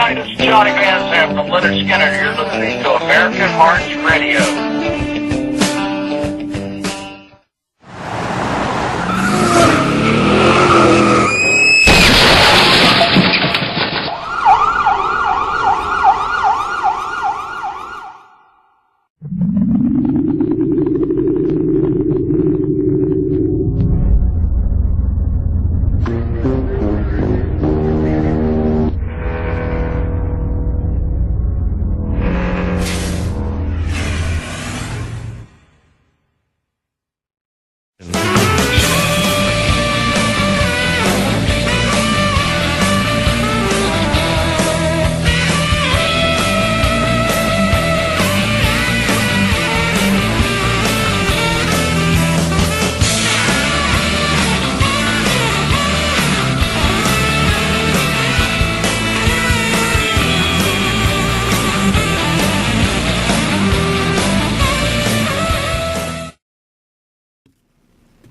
Hi, this is Johnny Van Zandt from Leonard Skinner. You're listening to American Hearts Radio.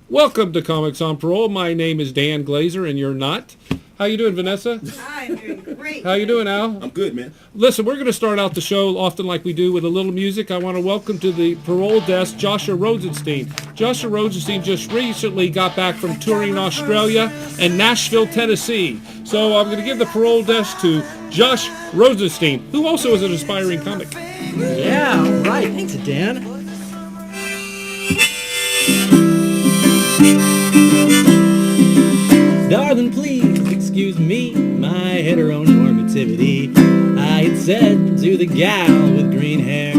Welcome to Comics on Parole. My name is Dan Glazer, and you're not. How you doing, Vanessa? I'm doing great. How you doing, Al? I'm good, man. Listen, we're going to start out the show often like we do with a little music. I want to welcome to the Parole desk Joshua Rosenstein. Joshua Rosenstein just recently got back from touring in Australia and Nashville, Tennessee. So I'm going to give the Parole desk to Josh Rosenstein, who also is an aspiring comic. Yeah, all right. Thanks, Dan. Darling, please excuse me, my heteronormativity. I had said to the gal with green hair,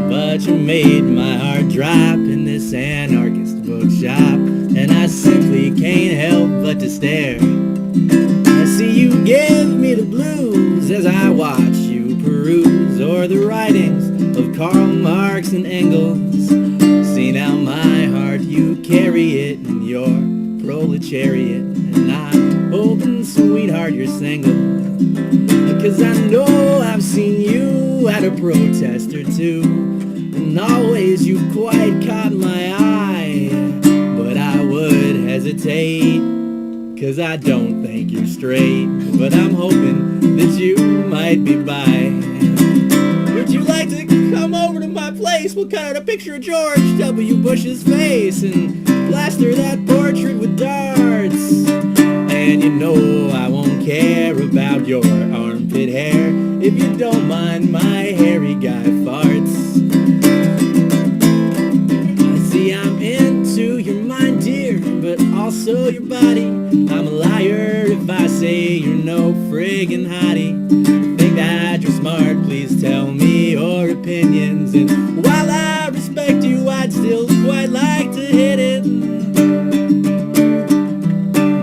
but you made my heart drop in this anarchist bookshop, and I simply can't help but to stare. I see you give me the blues as I watch you peruse o'er the writings of Karl Marx and Engels. See now, my heart, you carry it in your proletariat, and I'm hoping, sweetheart, you're single, because I know I've seen you at a protest or two, and always you quite caught my eye, but I would hesitate, because I don't think you're straight, but I'm hoping that you might be bi. Would you like to come over to my place? We'll cut out a picture of George W. Bush's face and plaster that portrait with darts. And you know I won't care about your armpit hair if you don't mind my hairy guy farts. I see I'm into your mind, dear, but also your body. I'm a liar if I say you're no friggin' hottie. Think that you're smart, please tell me your opinions. And while I respect you, I'd still quite like to hit it.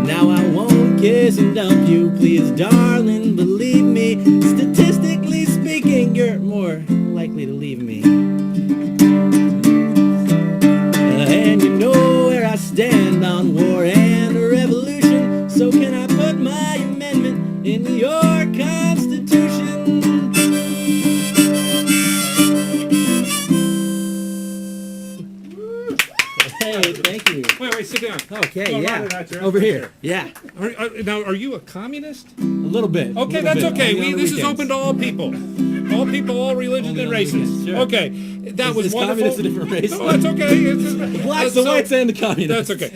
Now I won't kiss and dump you, please, darling, believe me. Statistically speaking, you're more likely to leave me. And you know where I stand on war and a revolution. So can I put my amendment in your Constitution? Hey, thank you. Wait, sit down. Okay, No, yeah. no, Over here. Yeah. Now, are you a communist? A little bit. Okay, that's okay. This is open to all people. All people, all religions Only and on the races. weekends, sure. Okay, that was Is wonderful. communist a different race? No, that's okay. The blacks, the whites, and the communists. That's okay.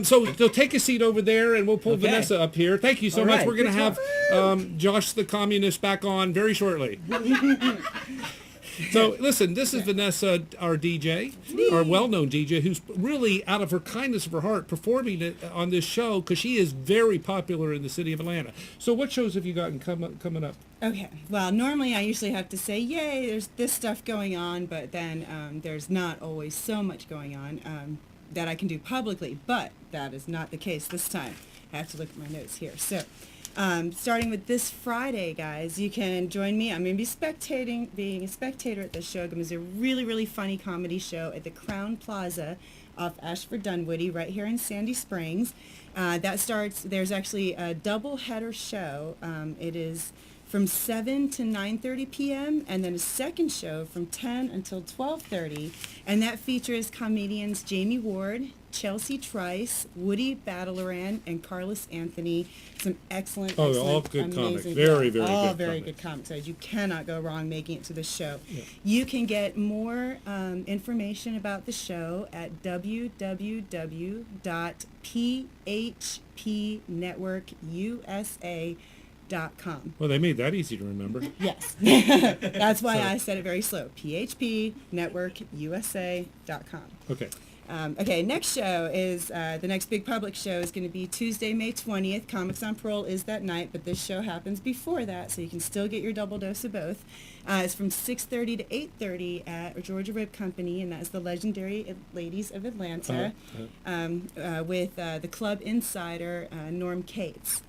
So take a seat over there, and we'll pull Vanessa up here. Thank you so All much. right. We're going to have Josh the communist back on very shortly. So, listen, this is Vanessa, our DJ, our well-known DJ, who's really, out of her kindness of her heart, performing it on this show because she is very popular in the city of Atlanta. So what shows have you gotten coming up? Okay, well, normally I usually have to say, yay, there's this stuff going on, but then there's not always so much going on that I can do publicly, but that is not the case this time. I have to look at my notes here. So, starting with this Friday, guys, you can join me. I'm going to be being a spectator at this show. It's a really, really funny comedy show at the Crown Plaza off Ashford Dunwoody right here in Sandy Springs. That starts, there's actually a double header show. It is from 7 to 9:30 p.m. and then a second show from 10 until 12:30. And that features comedians Jamie Ward, Chelsea Trice, Woody Battleran, and Carlos Anthony. Some excellent, Oh, excellent, all good comics. amazing, Very, very all good very comics. good comics. You cannot go wrong making it to the show. Yeah. You can get more information about the show at www.phpnetworkusa.com. Well, they made that easy to remember. Yes. That's why I said it very slow. phpnetworkusa.com. Okay. Okay, next show is, the next big public show is going to be Tuesday, May 20th. Comics on Parole is that night, but this show happens before that, so you can still get your double dose of both. It's from 6:30 to 8:30 at Georgia Rib Company, and that's the legendary Ladies of Atlanta, with the club insider, Norm Cates.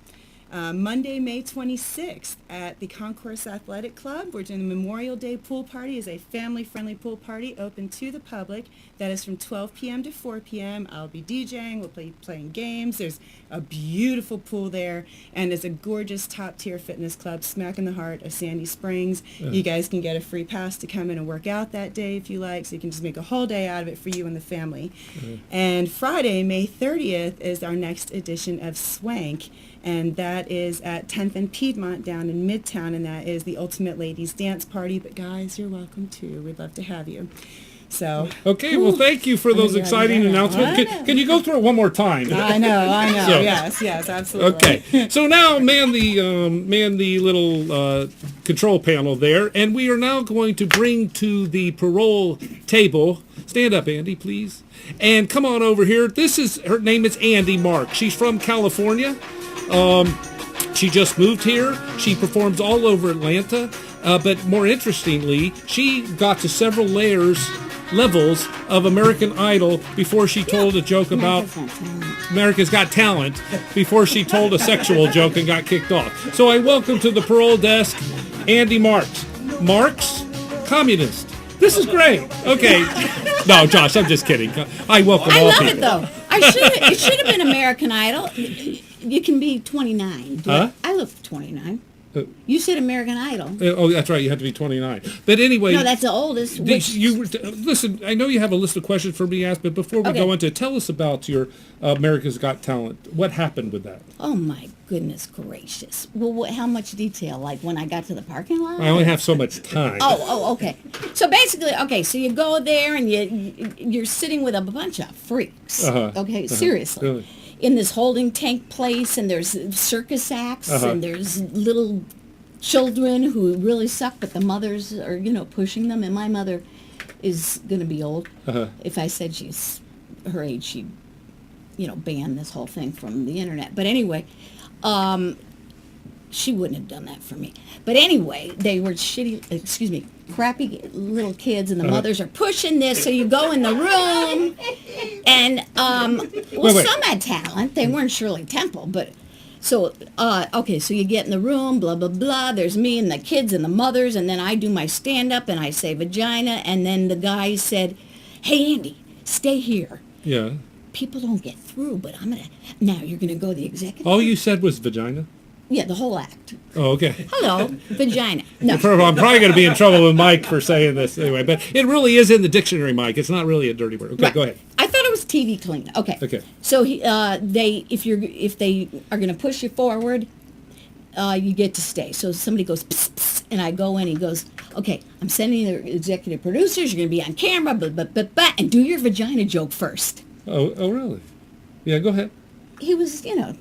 Monday, May 26th at the Concourse Athletic Club. We're doing the Memorial Day pool party. It's a family-friendly pool party open to the public. That is from 12 p.m. to 4 p.m. I'll be DJing. We'll be playing games. There's a beautiful pool there, and it's a gorgeous top-tier fitness club smack in the heart of Sandy Springs. Yeah. You guys can get a free pass to come in and work out that day if you like, so you can just make a whole day out of it for you and the family. And Friday, May 30th, is our next edition of Swank, and that is at 10th and Piedmont down in Midtown, and that is the Ultimate Ladies Dance Party. But guys, you're welcome too. We'd love to have you. So. Okay, well, thank you for those exciting announcements. Can you go through it one more time? I know. So- yes, absolutely. Okay, so now man the little control panel there, and we are now going to bring to the parole table. Stand up, Andy, please, and come on over here. Her name is Andy Mark. She's from California. She just moved here. She performs all over Atlanta, but more interestingly, she got to several levels of American Idol before she told a joke about America's Got Talent, before she told a sexual joke and got kicked off. So I welcome to the parole desk Andy Marks. Marks? Communist. This is great. Okay. No, Josh, I'm just kidding. I welcome I all love people. it though. It should have been American Idol. You can be 29. Huh? I look 29. You said American Idol. Oh, that's right. You have to be 29. But anyway, No, that's the oldest. listen. I know you have a list of questions for me to ask, but before we Okay. go into it, tell us about your America's Got Talent. What happened with that? Oh my goodness gracious. Well, how much detail? Like when I got to the parking lot? I only have so much time. Oh, okay. So basically, so you go there and you're sitting with a bunch of freaks. Okay, seriously. Really? In this holding tank place, and there's circus acts, and there's little children who really suck, but the mothers are, pushing them. And my mother is going to be old. If I said she's her age, she'd, ban this whole thing from the internet. But anyway, she wouldn't have done that for me. But anyway, they were crappy little kids, and the mothers are pushing this. So you go in the room, and Wait. some had talent. They weren't Shirley Temple, but so so you get in the room, blah blah blah. There's me and the kids and the mothers, and then I do my stand up and I say vagina, and then the guy said, "Hey Andy, stay here. Yeah. People don't get through, but now you're gonna go the executive." All you said was vagina? Yeah, the whole act. Oh, okay. Hello, vagina. No. I'm probably going to be in trouble with Mike for saying this anyway, but it really is in the dictionary, Mike. It's not really a dirty word. Okay, Right. Go ahead. I thought it was TV clean. Okay. Okay. So if they are going to push you forward, you get to stay. So somebody goes, psst, psst, and I go in. He goes, "Okay, I'm sending the executive producers. You're going to be on camera, and do your vagina joke first." Oh, really? Yeah, go ahead. He was,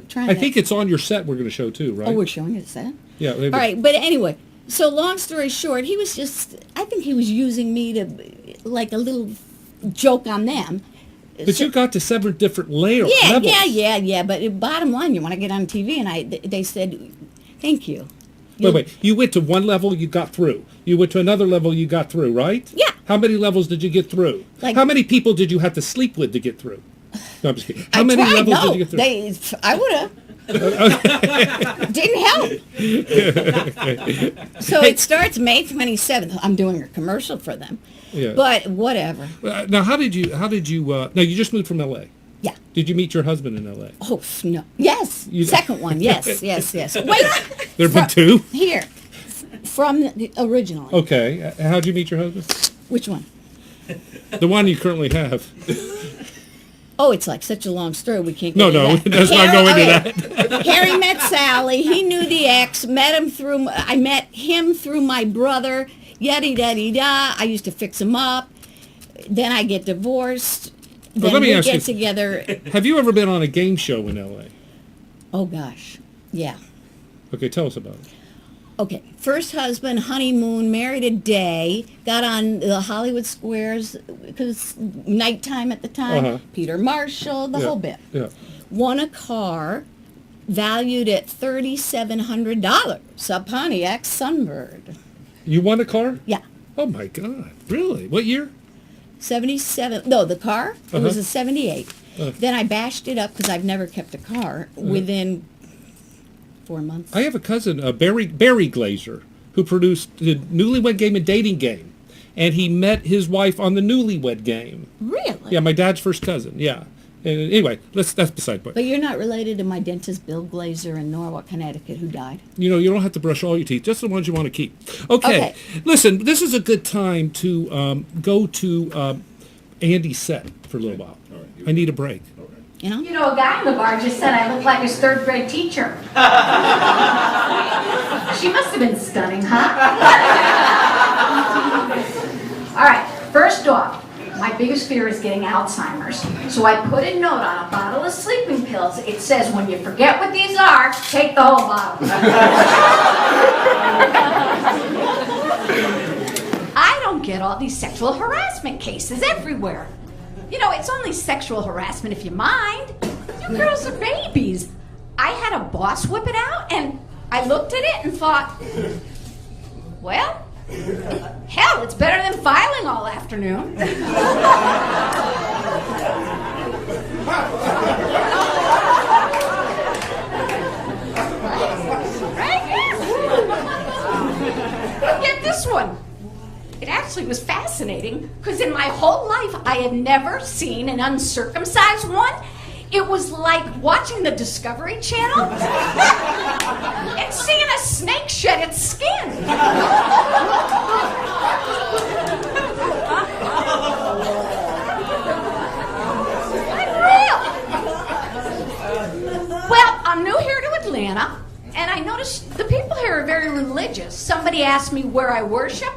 trying. I think it's on your set we're going to show too, right? Oh, we're showing it, that? Yeah. All right, but anyway, so long story short, I think he was using me to, like a little joke on them. But you got to several different levels. Yeah. But bottom line, you want to get on TV, and they said, "Thank you." Wait. You went to one level, you got through. You went to another level, you got through, right? Yeah. How many levels did you get through? How many people did you have to sleep with to get through? No, I'm just kidding. How many levels did you get through? I would have. Didn't help. So it starts May 27th. I'm doing a commercial for them. Yeah. But whatever. Now, how did you, now you just moved from L.A. Yeah. Did you meet your husband in L.A.? Oh, no. Yes. Second one. Yes. Wait. There have been two? Here. Originally. Okay. How'd you meet your husband? Which one? The one you currently have. Oh, it's like such a long story. We can't No, get no, into that. let's not go into that. Harry met Sally. He knew the ex. I met him through my brother. Yada yada da. I used to fix him up. Then I get divorced. Then let me we ask get you, together. have you ever been on a game show in L.A.? Oh gosh, yeah. Okay, tell us about it. Okay, first husband, honeymoon, married a day, got on the Hollywood Squares because nighttime at the time. Uh-huh. Peter Marshall, the whole bit. Yeah. Won a car valued at $3,700, a Pontiac Sunbird. You won a car? Yeah, Oh my God! Really? What year? 77. No, the car, it was Uh-huh. a 78. Then I bashed it up because I've never kept a car within 4 months. I have a cousin, Barry Glazer, who produced the Newlywed Game and Dating Game, and he met his wife on the Newlywed Game. Really? Yeah, my dad's first cousin. Yeah. And anyway, that's beside the point. But you're not related to my dentist, Bill Glazer, in Norwalk, Connecticut, who died? You know, you don't have to brush all your teeth, just the ones you want to keep. Okay. Listen, this is a good time to go to Andy's set for a little while. I need a break. You know? You know, a guy in the bar just said I look like his third grade teacher. She must have been stunning, huh? All right, first off, my biggest fear is getting Alzheimer's. So I put a note on a bottle of sleeping pills. It says, when you forget what these are, take the whole bottle. I don't get all these sexual harassment cases everywhere. You know, it's only sexual harassment if you mind. You girls are babies. I had a boss whip it out, and I looked at it and thought, well, hell, it's better than filing all afternoon. Right? But get this one. It actually was fascinating, because in my whole life, I had never seen an uncircumcised one. It was like watching the Discovery Channel and seeing a snake shed its skin. Unreal. Well, I'm new here to Atlanta, and I noticed the people here are very religious. Somebody asked me where I worship.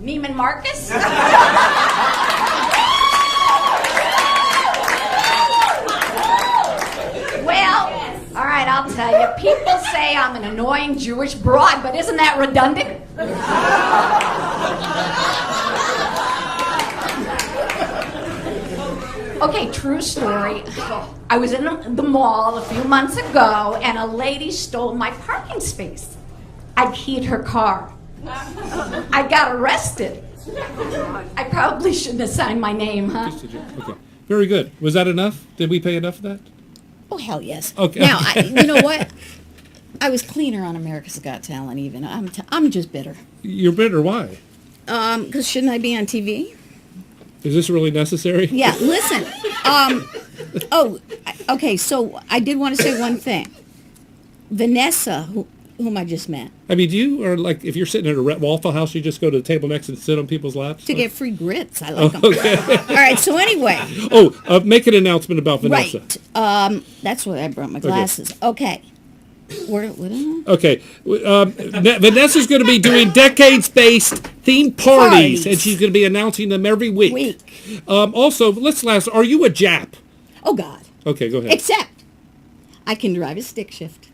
Neiman Marcus? Well, all right, I'll tell you. People say I'm an annoying Jewish broad, but isn't that redundant? Okay, true story. I was in the mall a few months ago, and a lady stole my parking space. I keyed her car. I got arrested. I probably shouldn't have signed my name, huh? Okay. Very good. Was that enough? Did we pay enough for that? Oh, hell yes. Okay. Now, you know what? I was cleaner on America's Got Talent even. I'm just bitter. You're bitter. Why? Because shouldn't I be on TV? Is this really necessary? Yeah, listen. Okay, so I did want to say one thing. Vanessa, whom I just met. I mean, do you, or like, if you're sitting at a Waffle House, you just go to the table next and sit on people's laps? To get free grits. I like them. Okay. All right, so anyway. Make an announcement about Vanessa. Right. That's why I brought my glasses. Okay. What am I? Okay. Vanessa's going to be doing decades-based themed parties, and she's going to be announcing them every week. Also, are you a Jap? Oh, God. Okay, go ahead. Except I can drive a stick shift.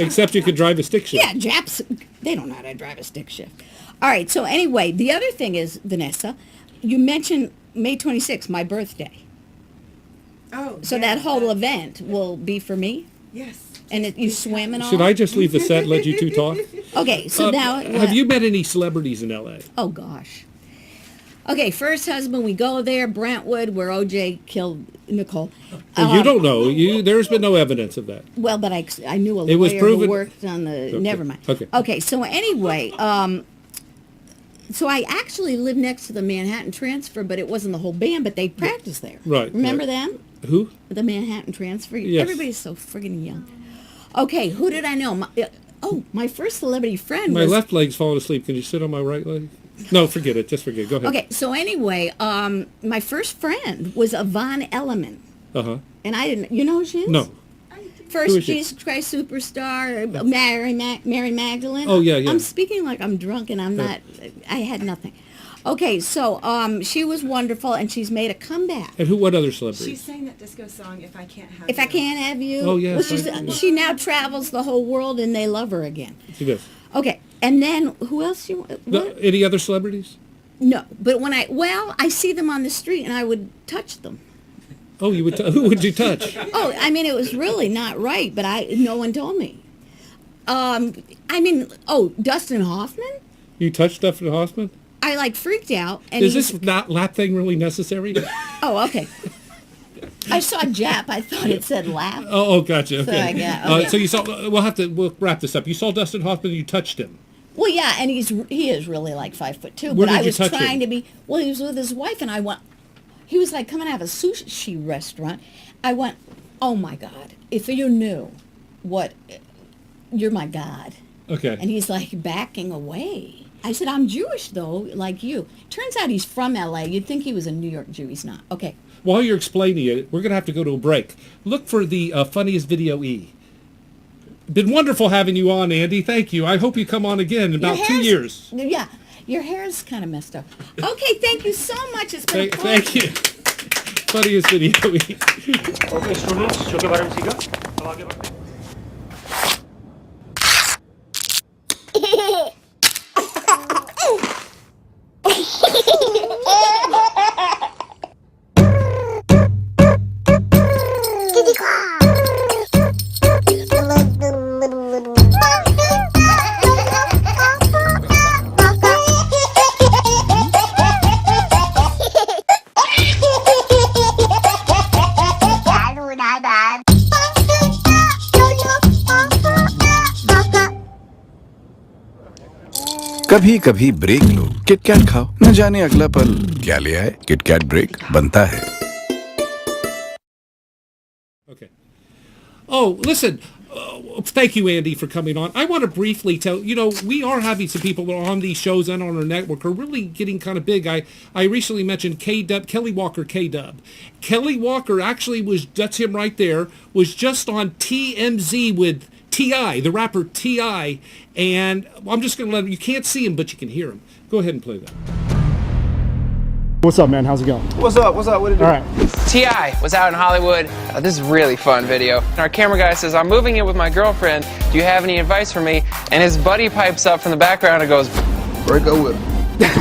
Except you could drive a stick shift. Yeah, Japs, they don't know how to drive a stick shift. All right, so anyway, the other thing is, Vanessa, you mentioned May 26th, my birthday. Oh. So that whole event will be for me? Yes. And you swim and all? Should I just leave the set and let you two talk? Okay, so now... Have you met any celebrities in L.A.? Oh, gosh. Okay, first husband, we go there, Brentwood, where O.J. killed Nicole. You don't know. There's been no evidence of that. Well, but I knew a It was lawyer proven- who worked on the... Okay. Never mind. Okay. Okay, so anyway, so I actually lived next to the Manhattan Transfer, but it wasn't the whole band, but they practiced there. Right. Remember right. them? Who? The Manhattan Transfer? Yes. Everybody's so friggin' young. Okay, who did I know? My first celebrity friend My was... left leg's falling asleep. Can you sit on my right leg? No, forget it. Just forget it. Go ahead. Okay, so anyway, my first friend was Yvonne Elliman. Uh-huh. And I didn't, you know who she is? No. Who First is she? Jesus Christ Superstar, Mary Magdalene. Oh, yeah. I'm speaking like I'm drunk and I'm not, I had nothing. Okay, so she was wonderful and she's made a comeback. And what other celebrities? She sang that disco song, If I Can't Have If You. I Can't Have You. Oh, yeah, Well, she now travels the whole world and they love her again. She does. Okay, and then who else you No, any other celebrities? No, but when I see them on the street and I would touch them. Oh, you would. Who would you touch? Oh, I mean, it was really not right, but no one told me. Dustin Hoffman? You touched Dustin Hoffman? I freaked out. And Is this lap thing really necessary? Oh, okay. I saw Jap. I thought it said lap. Oh, gotcha. So Okay. I got- okay. So you saw. We'll wrap this up. You saw Dustin Hoffman. You touched him. Well, yeah, and he is really 5'2". Where But did I you was touch trying him? to be. Well, he was with his wife, and I went. He was coming out of a sushi restaurant. I went, oh my God! If you knew what, you're my God. Okay. And he's backing away. I said, I'm Jewish though, like you. Turns out he's from L.A. You'd think he was a New York Jew. He's not. Okay. While you're explaining it, we're going to have to go to a break. Look for the funniest video E. Been wonderful having you on, Andy. Thank you. I hope you come on again in about 2 years. Yeah. Your hair is kind of messed up. Okay, thank you so much. It's been Thank you. Funniest video E. Okay, students, show के बारे में सीखा? अब आगे बढ़ते हैं। कभी कभी ब्रेक लो, किटकैट खाओ, न जाने अगला पल क्या ले आए। किटकैट ब्रेक बनता है। Okay. Oh, listen. Thank you, Andy, for coming on. I want to briefly tell, we are having some people that are on these shows and on our network are really getting kind of big. I recently mentioned Kelly Walker K-Dub. Kelly Walker actually that's him right there, was just on TMZ with T.I., the rapper T.I., and I'm just going to let him, you can't see him, but you can hear him. Go ahead and play that. What's up, man? How's it going? What's up? What it do? All right. T.I. was out in Hollywood. This is a really fun video. And our camera guy says, I'm moving in with my girlfriend. Do you have any advice for me? And his buddy pipes up from the background and goes, break up with him. That's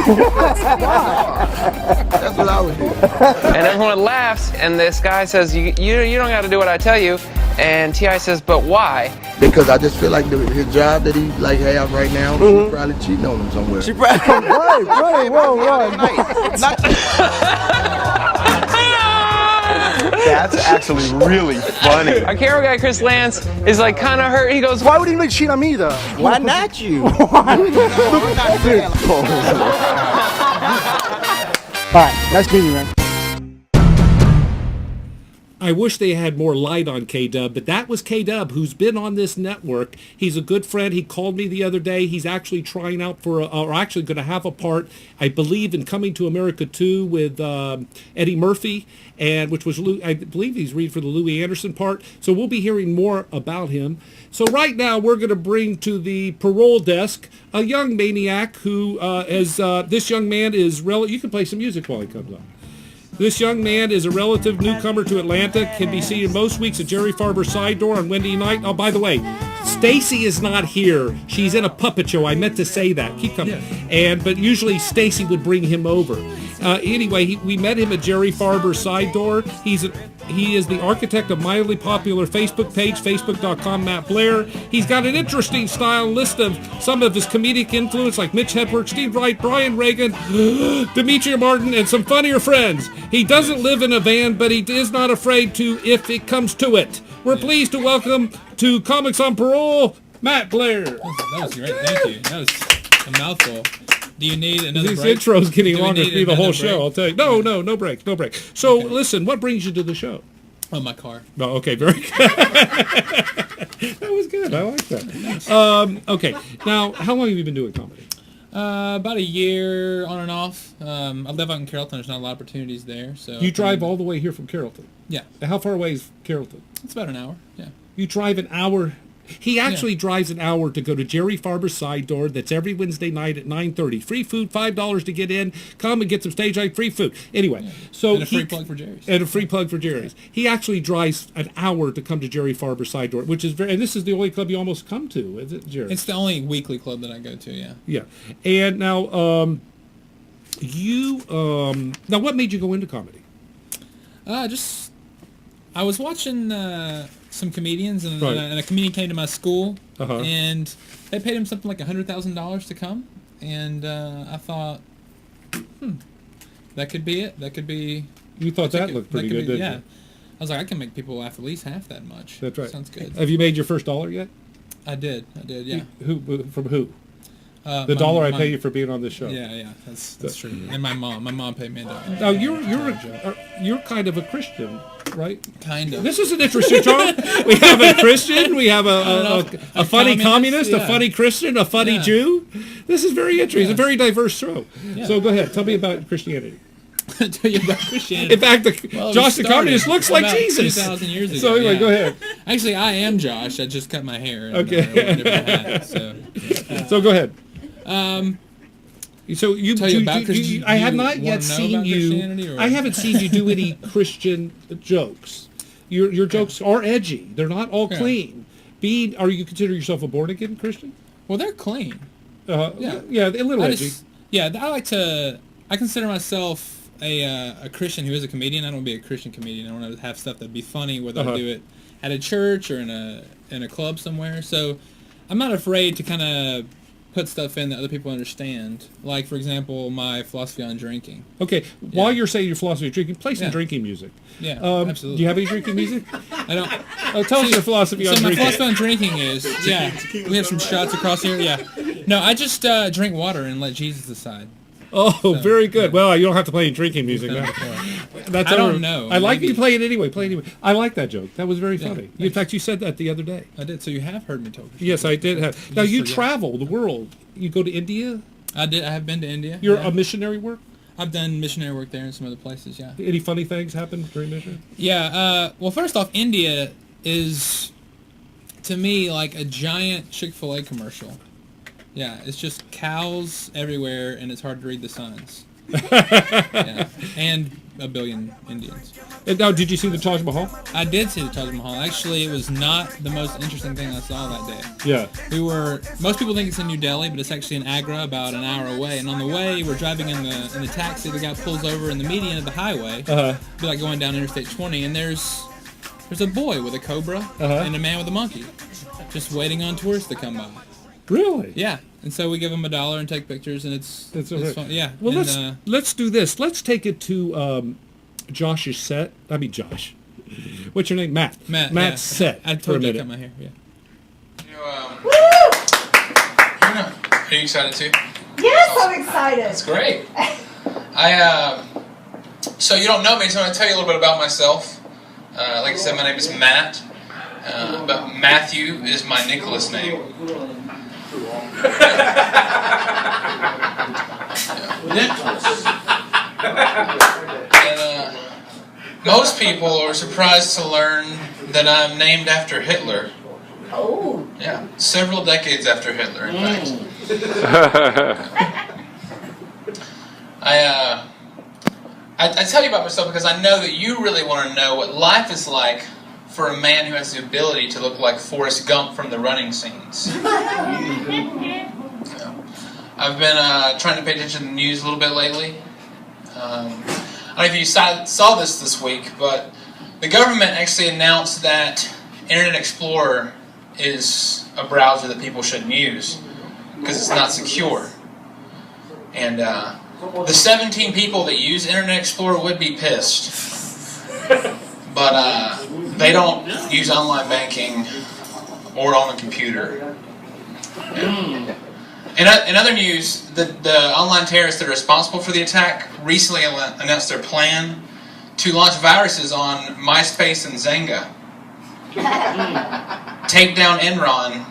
what I would do. And everyone laughs, and this guy says, you don't got to do what I tell you. And T.I. says, but why? Because I just feel like his job that he have right now, she's probably cheating on him somewhere. She probably right, whoa. That's actually really funny. Our camera guy, Chris Lance, is kind of hurt. He goes, Why would he even cheat on me though? Why not you? All right, nice meeting you, man. I wish they had more light on K-Dub, but that was K-Dub, who's been on this network. He's a good friend. He called me the other day. He's actually trying out or actually going to have a part, I believe, in Coming to America 2 with Eddie Murphy, and which was, I believe he's reading for the Louis Anderson part. So we'll be hearing more about him. So right now we're going to bring to the parole desk a young maniac who this young man is, you can play some music while he comes on. This young man is a relative newcomer to Atlanta, can be seen most weeks at Jerry Farber's Side Door on Wednesday night. Oh, by the way, Stacy is not here. She's in a puppet show. I meant to say that. Keep coming. But usually Stacy would bring him over. Anyway, we met him at Jerry Farber's Side Door. He is the architect of mildly popular Facebook page, facebook.com, Matt Blair. He's got an interesting style list of some of his comedic influence like Mitch Hedberg, Steve Wright, Brian Reagan, Demetria Martin, and some funnier friends. He doesn't live in a van, but he is not afraid to if it comes to it. We're pleased to welcome to Comics on Parole, Matt Blair. That was great. Thank you. That was a mouthful. Do you need another This break? intro's getting longer through the whole break? show, I'll tell you. No break. So, Listen, what brings you to the show? Oh, my car. Oh, okay, very good. That was good. I like that. Okay, now, how long have you been doing comedy? About a year on and off. I live out in Carrollton. There's not a lot of opportunities there. So You drive all the way here from Carrollton? Yeah. How far away is Carrollton? It's about an hour, yeah. You drive an hour. He actually drives an hour to go to Jerry Farber's side door. That's every Wednesday night at 9:30. Free food, $5 to get in. Come and get some stage light, free food. Anyway, so And a free plug for Jerry's. And a free plug for Jerry's. He actually drives an hour to come to Jerry Farber's side door, which is very. And this is the only club you almost come to, is it, Jerry? It's the only weekly club that I go to, yeah. Yeah, and now now what made you go into comedy? I was watching some comedians, and, Right. and a comedian came to my school, Uh-huh. and they paid him something like $100,000 to come, and I thought, that could be it. That could be. You thought that looked pretty good, didn't yeah. you? I was like, I can make people laugh at least half that much. That's right. Sounds good. Have you made your first dollar yet? I did, yeah. From who? The my- dollar I my- pay you for being on this show. Yeah, that's true. And my mom paid me $1. Now you're kind of a Christian, right? Kind of. This is an interesting show. We have a Christian, we have a funny communist, a yeah. funny Christian, a funny Yeah. Jew. This is very interesting. It's a very diverse show. Yeah. So go ahead, tell me about Christianity. Tell you about Christianity. In fact, Well, it Josh was the started communist looks like about Jesus. 2,000 years ago. So anyway, yeah. go ahead. Actually, I am Josh. I just cut my hair. And, Okay. I wore a different hat, So go ahead. So Tell you about Christian- I have you not yet wanna know seen about Christianity, you. or- I haven't seen you do any Christian jokes. Your jokes are edgy. They're not all Yeah. clean. Are you consider yourself a born again Christian? Well, they're clean. Yeah, a little I edgy. I consider myself a Christian who is a comedian. I don't want to be a Christian comedian. I want to have stuff that'd be funny, whether I do it at a church or in a club somewhere. So I'm not afraid to kind of put stuff in that other people understand. Like, for example, my philosophy on drinking. Okay, while you're saying your philosophy of drinking, play some drinking music. Yeah, absolutely. Do you have any drinking music? I don't. Tell us your philosophy on So my drinking. philosophy on drinking is, we have some shots across here, No, I just drink water and let Jesus decide. Oh, very good. Well, you don't have to play any drinking music now. I don't know. I like Maybe. you play it anyway. Play it anyway. I like that joke. That was very funny. In fact, you said that the other day. I did. So you have heard me talk. Yes, I did have. Now you travel the world. You go to India. I did. I have been to India. You're a missionary work. I've done missionary work there and some other places. Yeah. Any funny things happened during mission? Yeah. Well, first off, India is to me like a giant Chick-fil-A commercial. Yeah, it's just cows everywhere, and it's hard to read the signs. Yeah, and a billion Indians. And now, did you see the Taj Mahal? I did see the Taj Mahal. Actually, it was not the most interesting thing I saw that day. Yeah. Most people think it's in New Delhi, but it's actually in Agra, about an hour away. And on the way, we're driving in the taxi. The guy pulls over in the median of the highway. Be like going down Interstate 20, and there's a boy with a cobra and a man with a monkey, just waiting on tourists to come by. Really? Yeah. And so we give them $1 and take pictures, and it's fun. Yeah. Well, and, let's do this. Let's take it to Josh's set. I mean, Josh. What's your name? Matt. Matt's yeah. Set. I told you I cut my hair. Yeah. Are you excited too? Yes, I'm excited. That's great. So you don't know me, so I'm going to tell you a little bit about myself. Like I said, my name is Matt, but Matthew is my Nicholas name. And, most people are surprised to learn that I'm named after Hitler. Oh. Yeah, several decades after Hitler, in fact. I tell you about myself because I know that you really want to know what life is like for a man who has the ability to look like Forrest Gump from the running scenes. I've been trying to pay attention to the news a little bit lately. I don't know if you saw this week, but the government actually announced that Internet Explorer is a browser that people shouldn't use because it's not secure. And the 17 people that use Internet Explorer would be pissed. But they don't use online banking or on a computer. Yeah. In other news, the online terrorists that are responsible for the attack recently announced their plan to launch viruses on MySpace and Zynga. Take down Enron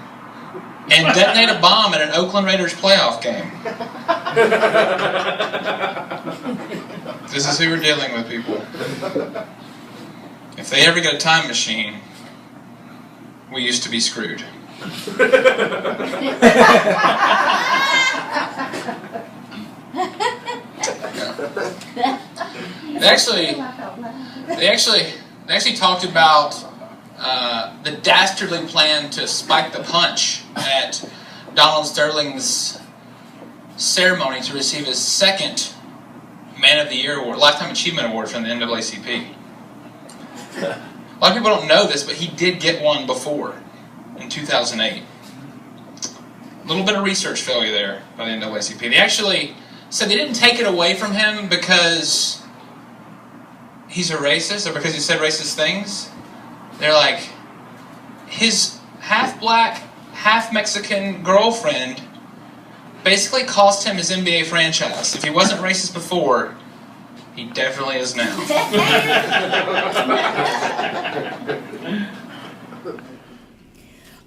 and detonate a bomb at an Oakland Raiders playoff game. This is who we're dealing with, people. If they ever get a time machine, we used to be screwed. They actually talked about the dastardly plan to spike the punch at Donald Sterling's ceremony to receive his second Man of the Year award, Lifetime Achievement Award from the NAACP. A lot of people don't know this, but he did get one before, in 2008. A little bit of research failure there by the NAACP. They actually said they didn't take it away from him because he's a racist or because he said racist things. They're like, his half-black, half-Mexican girlfriend basically cost him his NBA franchise. If he wasn't racist before, he definitely is now.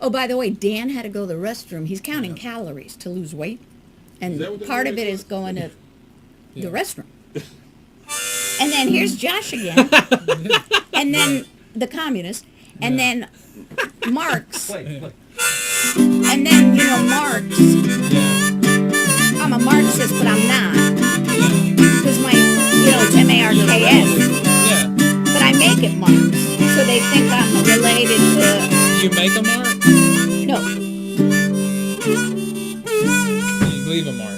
Oh, by the way, Dan had to go to the restroom. He's counting calories to lose weight. And part of it is going to the restroom. And then here's Josh again. And then the communist. And then Marx. And then, Marx. I'm a Marxist, but I'm not. Because my, it's M-A-R-K-S. But I make it Marx. So they think I'm related to... You make a mark? No. You leave a mark.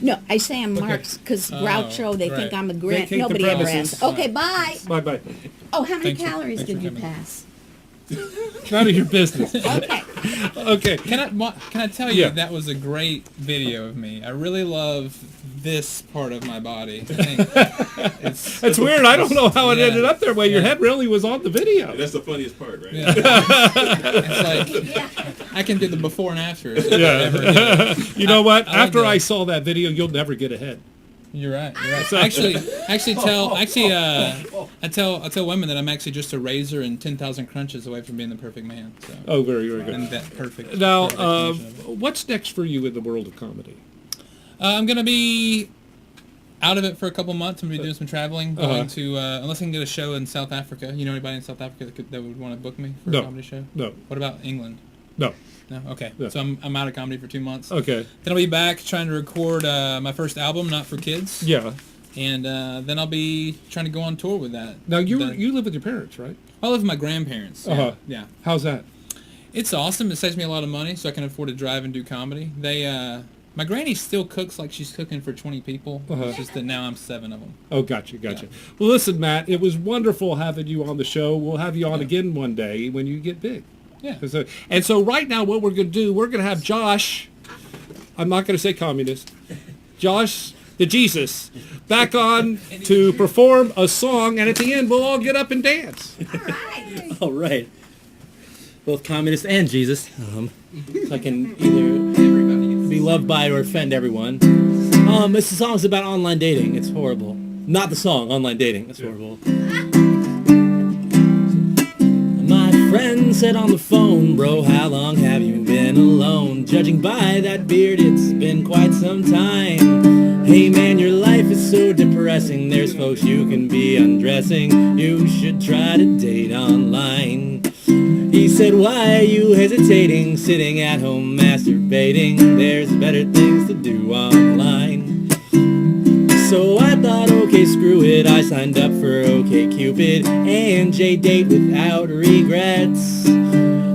No, I say I'm Marx because Groucho, they think I'm a Grant. Vacate the Nobody ever premises. asks. Okay, bye. Bye-bye. Oh, how many Thanks for- calories thanks for did you coming. pass? None of your business. Okay. Okay. Can I tell you Yeah. that was a great video of me? I really love this part of my body. It's That's weird. I don't know how it ended up there. Well, your head really was on the video. That's the funniest part, right? Yeah. It's like I can do the before and after. So Yeah. You know what? I like After that. I saw that video, you'll never get ahead. You're right. You're right. So- I tell women that I'm actually just a razor and 10,000 crunches away from being the perfect man. So. Oh, very, very good. And that perfect. Now, perfect definition of it. what's next for you in the world of comedy? I'm gonna be out of it for a couple months. I'm gonna be doing some traveling. Going to unless I can get a show in South Africa. You know anybody in South Africa that would want to book me for a comedy show? No. What about England? No. No. Okay. No. So I'm out of comedy for 2 months. Okay. Then I'll be back trying to record my first album, Not for Kids. Yeah. And then I'll be trying to go on tour with that. Now, you live with your parents, right? I live with my grandparents. Yeah. Yeah. How's that? It's awesome. It saves me a lot of money, so I can afford to drive and do comedy. My granny still cooks like she's cooking for 20 people. It's just that now I'm 7 of them. Oh, gotcha. Well, listen, Matt, it was wonderful having you on the show. We'll have you on again one day when you get big. Yeah. So right now, what we're going to do, we're going to have Josh, I'm not going to say communist, Josh the Jesus, back on to perform a song, and at the end, we'll all get up and dance. All right. Both communist and Jesus. So I can either be loved by or offend everyone. This song's about online dating. It's horrible. Not the song, online dating. It's horrible. My friend said on the phone, bro, how long have you been alone? Judging by that beard, it's been quite some time. Hey man, your life is so depressing. There's folks you can be undressing. You should try to date online. He said, why are you hesitating? Sitting at home masturbating. There's better things to do online. So I thought, okay, screw it. I signed up for OkCupid and J-Date without regrets.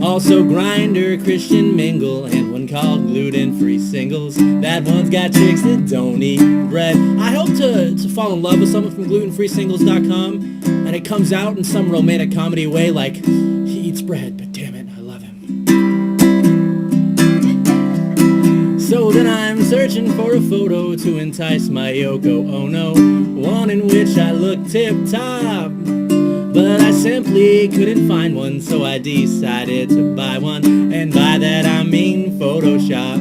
Also Grindr, Christian Mingle, and one called Gluten-Free Singles. That one's got chicks that don't eat bread. I hope to fall in love with someone from glutenfreesingles.com, and it comes out in some romantic comedy way like, he eats bread, but damn it, I love him. So then I'm searching for a photo to entice my Yoko Ono, one in which I look tip-top. But I simply couldn't find one, so I decided to buy one, and by that I mean Photoshop.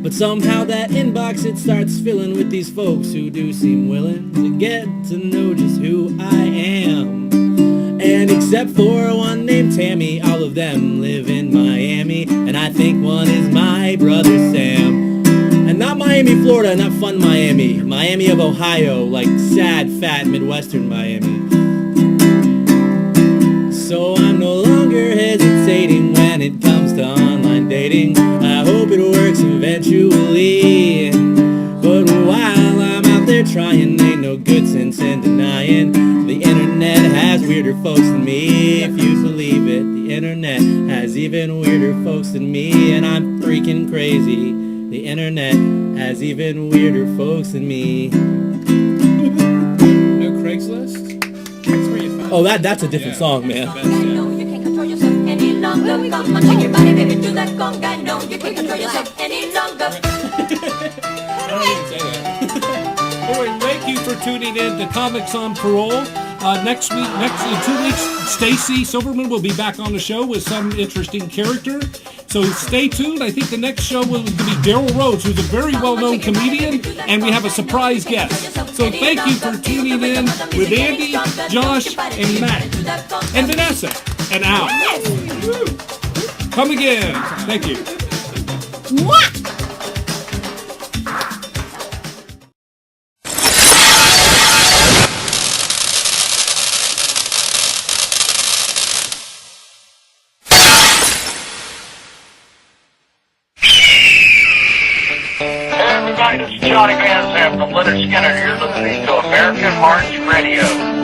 But somehow that inbox, it starts filling with these folks who do seem willing to get to know just who I am. And except for one named Tammy, all of them live in Miami, and I think one is my brother Sam. And not Miami, Florida, not fun Miami. Miami of Ohio, like sad, fat, Midwestern Miami. So I'm no longer hesitating when it comes to online dating. I hope it works eventually. But while I'm out there trying, ain't no good sense in denying. The internet has weirder folks than me. If you believe it, the internet has even weirder folks than me. And I'm freaking crazy. The internet has even weirder folks than me. No Craigslist? That's where you find Oh, that's a different song, man. Best, yeah. You can't control yourself any longer. Come on, shake your body, baby, do that conga. No, you can't control yourself any longer. I don't even say that. Anyway, thank you for tuning in to Comics on Parole. Next in 2 weeks, Stacy Silverman will be back on the show with some interesting character. So stay tuned. I think the next show will be Daryl Rhodes, who's a very well-known comedian, and we have a surprise guest. So thank you for tuning in with Andy, Josh, and Matt, and Vanessa, and Al. Come again. Thank you. Mwah! Hey everybody, this is Johnny Van Zant from Leonard Skinner. You're listening to American March Radio.